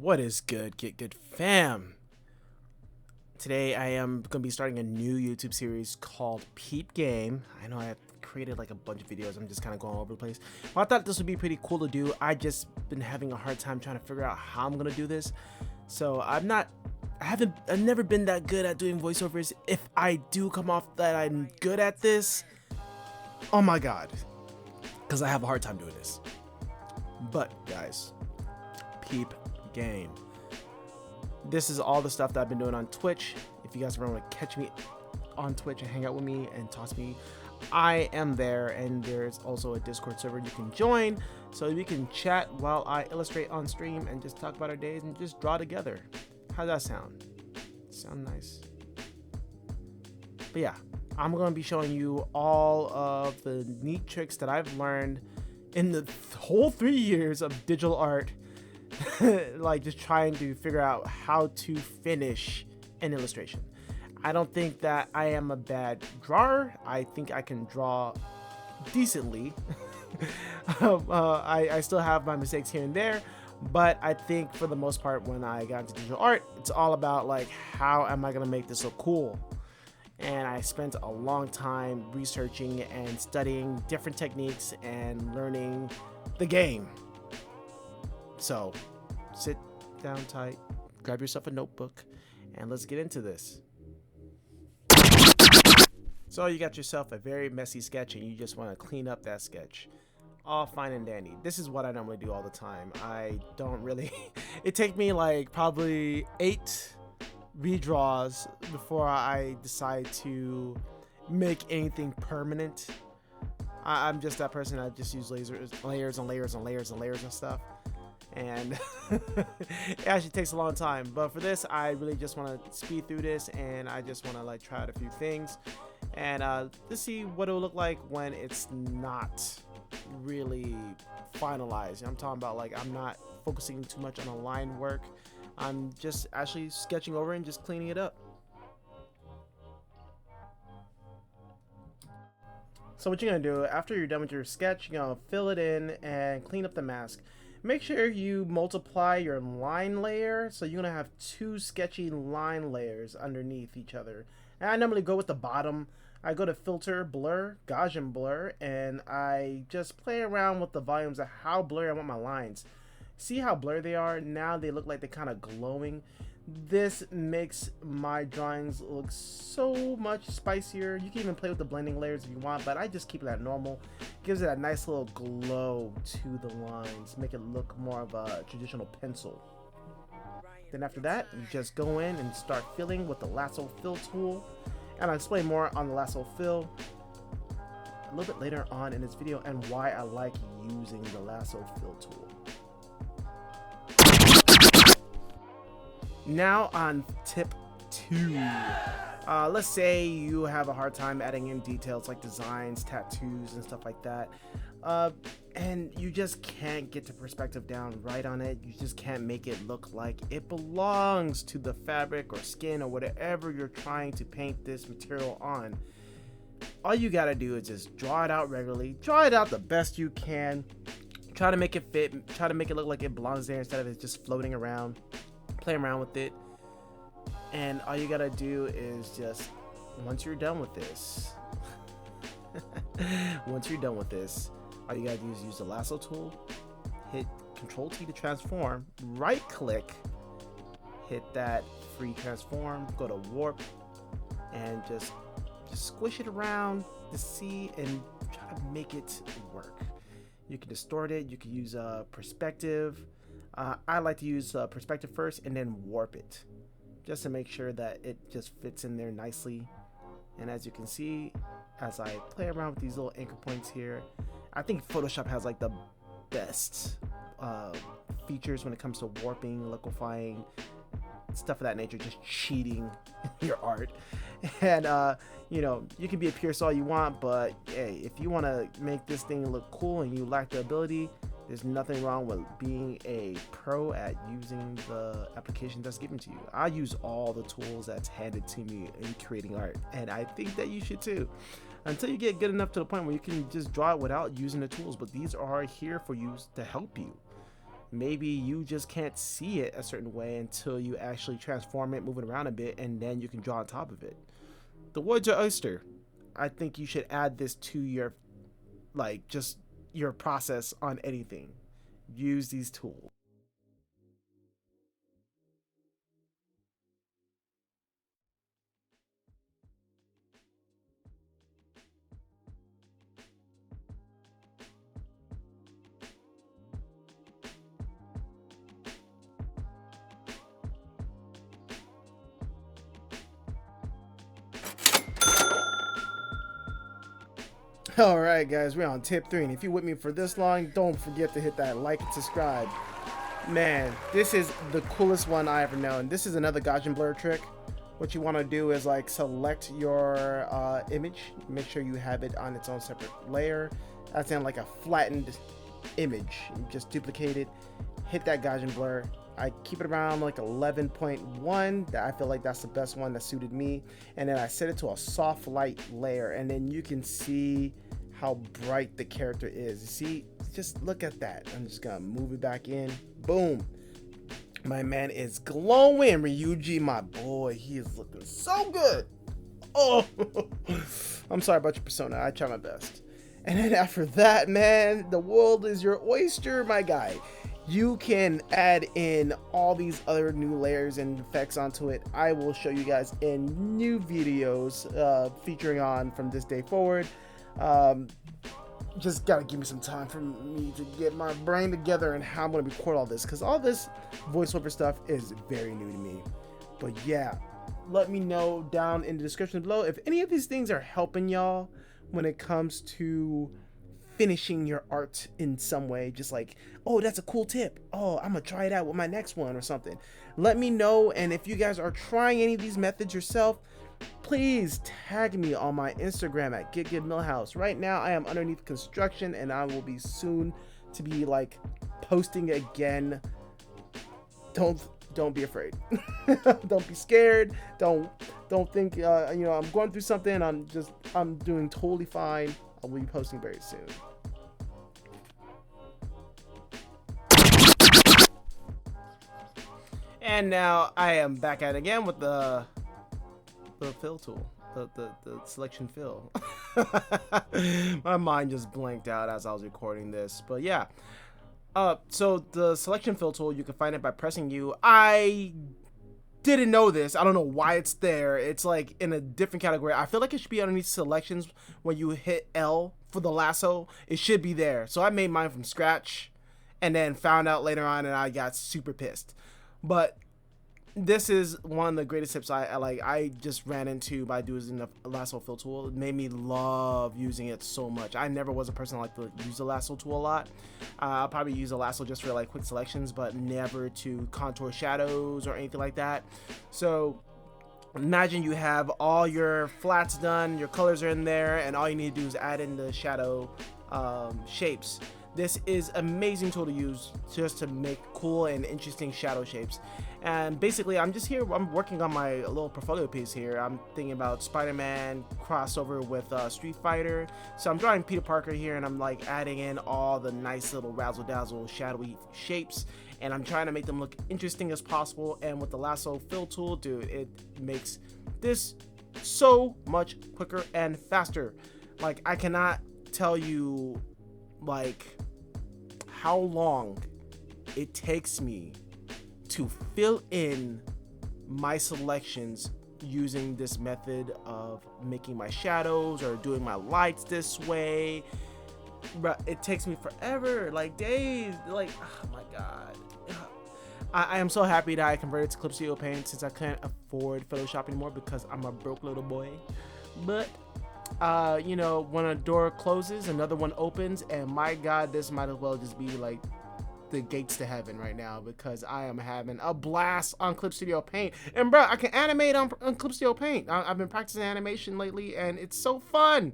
What is good, Get Good fam? Today I am going to be starting a new YouTube series called Peep Game. I know I created like a bunch of videos. I'm just kind of going all over the place. Well, I thought this would be pretty cool to do. I just been having a hard time trying to figure out how I'm going to do this. So I've never been that good at doing voiceovers. If I do come off that I'm good at this, oh my god, because I have a hard time doing this. But guys, Peep Game. This is all the stuff that I've been doing on Twitch. If you guys ever want to catch me on Twitch and hang out with me and talk to me, I am there, and there's also a Discord server you can join so we can chat while I illustrate on stream and just talk about our days and just draw together. How's that sound? Sound nice? But yeah, I'm going to be showing you all of the neat tricks that I've learned in the whole 3 years of digital art. Like just trying to figure out how to finish an illustration. I don't think that I am a bad drawer. I think I can draw decently. I still have my mistakes here and there, but I think for the most part when I got into digital art, it's all about like, how am I gonna make this look cool? And I spent a long time researching and studying different techniques and learning the game. So sit down tight, grab yourself a notebook, and let's get into this. So you got yourself a very messy sketch and you just want to clean up that sketch. All fine and dandy. This is what I normally do all the time. I don't really it takes me like probably 8 redraws before I decide to make anything permanent. I'm just that person. I just use layers and layers and layers and layers and stuff. And it actually takes a long time, but for this I really just want to speed through this, and I just want to like try out a few things and let's see what it'll look like when it's not really finalized. I'm talking about like I'm not focusing too much on the line work. I'm just actually sketching over and just cleaning it up. So what you're gonna do after you're done with your sketch, you're gonna fill it in and clean up the mask. Make sure you multiply your line layer, so you're gonna have 2 sketchy line layers underneath each other. And I normally go with the bottom. I go to filter, blur, Gaussian blur, and I just play around with the volumes of how blurry I want my lines. See how blurry they are? Now they look like they're kind of glowing. This makes my drawings look so much spicier. You can even play with the blending layers if you want, but I just keep it at normal. Gives it a nice little glow to the lines, make it look more of a traditional pencil. Then after that, you just go in and start filling with the lasso fill tool. And I'll explain more on the lasso fill a little bit later on in this video and why I like using the lasso fill tool. Now on tip 2. Let's say you have a hard time adding in details like designs, tattoos, and stuff like that. And you just can't get the perspective down right on it. You just can't make it look like it belongs to the fabric or skin or whatever you're trying to paint this material on. All you gotta do is just draw it out regularly. Draw it out the best you can. Try to make it fit. Try to make it look like it belongs there instead of it just floating around. Play around with it, and all you gotta do is just once you're done with this all you gotta do is use the lasso tool, hit Control T to transform, right click, hit that free transform, go to warp, and just squish it around to see and try to make it work. You can distort it, you can use perspective. I like to use perspective first and then warp it, just to make sure that it just fits in there nicely. And as you can see, as I play around with these little anchor points here, I think Photoshop has like the best features when it comes to warping, liquefying, stuff of that nature, just cheating your art. And you know, you can be a purist all you want, but hey, if you want to make this thing look cool and you lack the ability, there's nothing wrong with being a pro at using the application that's given to you. I use all the tools that's handed to me in creating art, and I think that you should too. Until you get good enough to the point where you can just draw it without using the tools, but these are here for you to help you. maybe you just can't see it a certain way until you actually transform it, move it around a bit, and then you can draw on top of it. The woods are oyster. I think you should add this to your, like, just your process on anything. Use these tools. All right, guys, we're on tip 3, and if you're with me for this long, don't forget to hit that like and subscribe. Man, this is the coolest one I ever known. This is another Gaussian Blur trick. What you want to do is like select your image, make sure you have it on its own separate layer. That's in like a flattened image. You just duplicate it, hit that Gaussian Blur. I keep it around like 11.1. I feel like that's the best one that suited me. And then I set it to a soft light layer, and then you can see how bright the character is. You see, just look at that. I'm just gonna move it back in. Boom. My man is glowing. Ryuji, my boy, he is looking so good. Oh, I'm sorry about your persona. I try my best. And then after that, man, the world is your oyster, my guy. You can add in all these other new layers and effects onto it. I will show you guys in new videos featuring on from this day forward. Just gotta give me some time for me to get my brain together and how I'm gonna record all this, because all this voiceover stuff is very new to me. But yeah, let me know down in the description below if any of these things are helping y'all when it comes to finishing your art in some way. Just like, oh, that's a cool tip, oh, I'm gonna try it out with my next one or something. Let me know. And if you guys are trying any of these methods yourself, please tag me on my Instagram at GetGoodMillhouse. Right now I am underneath construction, and I will be soon to be like posting again. Don't be afraid. Don't be scared. Don't think you know, I'm going through something. I'm doing totally fine. I will be posting very soon. And now I am back at it again with the fill tool, the selection fill. My mind just blanked out as I was recording this, but yeah. So the selection fill tool, you can find it by pressing U. I didn't know this. I don't know why it's there. It's like in a different category. I feel like it should be underneath selections. When you hit L for the lasso, it should be there. So I made mine from scratch and then found out later on, and I got super pissed. But this is one of the greatest tips I just ran into by using the lasso fill tool. It made me love using it so much. I never was a person like to use the lasso tool a lot. I'll probably use a lasso just for like quick selections, but never to contour shadows or anything like that. So imagine you have all your flats done, your colors are in there, and all you need to do is add in the shadow shapes. This is an amazing tool to use just to make cool and interesting shadow shapes. And basically, I'm working on my little portfolio piece here. I'm thinking about Spider-Man crossover with Street Fighter. So I'm drawing Peter Parker here, and I'm like adding in all the nice little razzle-dazzle shadowy shapes, and I'm trying to make them look interesting as possible. And with the lasso fill tool, dude, it makes this so much quicker and faster. Like, I cannot tell you like how long it takes me to fill in my selections using this method of making my shadows or doing my lights this way. But it takes me forever, like days, like, oh my god. I am so happy that I converted to Clip Studio Paint, since I can't afford Photoshop anymore because I'm a broke little boy. But you know, when a door closes, another one opens, and my god, this might as well just be like the gates to heaven right now, because I am having a blast on Clip Studio Paint. And bro, I can animate on Clip Studio Paint. I've been practicing animation lately, and it's so fun.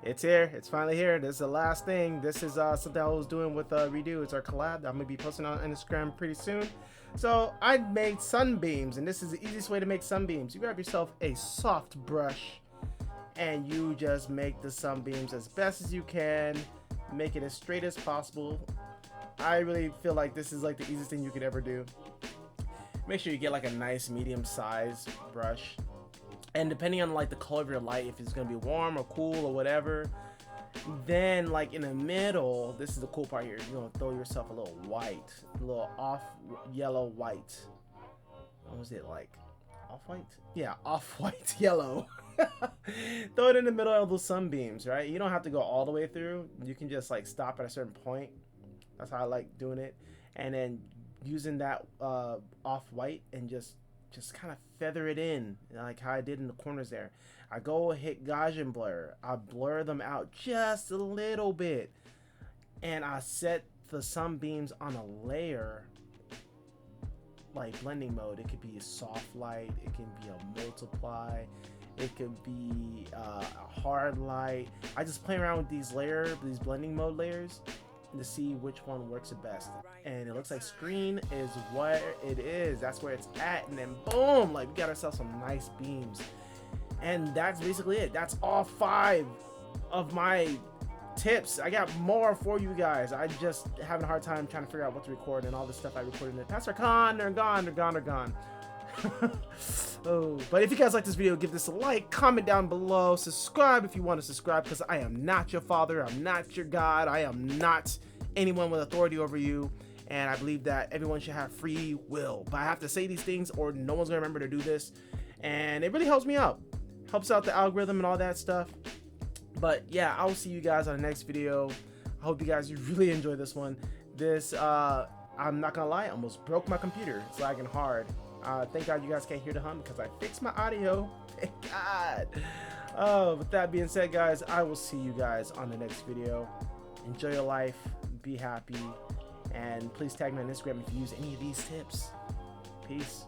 It's here. It's finally here. This is the last thing. This is something I was doing with Redo. It's our collab that I'm gonna be posting on Instagram pretty soon. So I made sunbeams, and this is the easiest way to make sunbeams. You grab yourself a soft brush, and you just make the sunbeams as best as you can. Make it as straight as possible. I really feel like this is like the easiest thing you could ever do. Make sure you get like a nice medium size brush, and depending on like the color of your light, if it's gonna be warm or cool or whatever, then like in the middle, this is the cool part here, you're gonna throw yourself a little white, a little off yellow white. What was it, like off-white? Yeah, off-white yellow. Throw it in the middle of those sunbeams, right? You don't have to go all the way through. You can just like stop at a certain point. That's how I like doing it. And then using that off-white and just kind of feather it in, like how I did in the corners there. I go hit Gaussian Blur. I blur them out just a little bit, and I set the sunbeams on a layer, like blending mode. It could be a soft light, it can be a multiply, it could be a hard light. I just play around with these blending mode layers to see which one works the best. And it looks like screen is where it is. That's where it's at. And then boom, like we got ourselves some nice beams. And that's basically it. That's all 5 of my tips. I got more for you guys. I just having a hard time trying to figure out what to record, and all the stuff I recorded in the past are gone. They're gone. Oh, but if you guys like this video, give this a like, comment down below, subscribe if you want to subscribe, because I am not your father, I'm not your God, I am not anyone with authority over you, and I believe that everyone should have free will. But I have to say these things or no one's gonna remember to do this, and it really helps me out, helps out the algorithm and all that stuff. But yeah, I will see you guys on the next video. I hope you guys really enjoy this one. I'm not gonna lie, I almost broke my computer. It's lagging hard. Thank God you guys can't hear the hum because I fixed my audio. Thank God. With that being said, guys, I will see you guys on the next video. Enjoy your life, be happy, and please tag me on Instagram if you use any of these tips. Peace.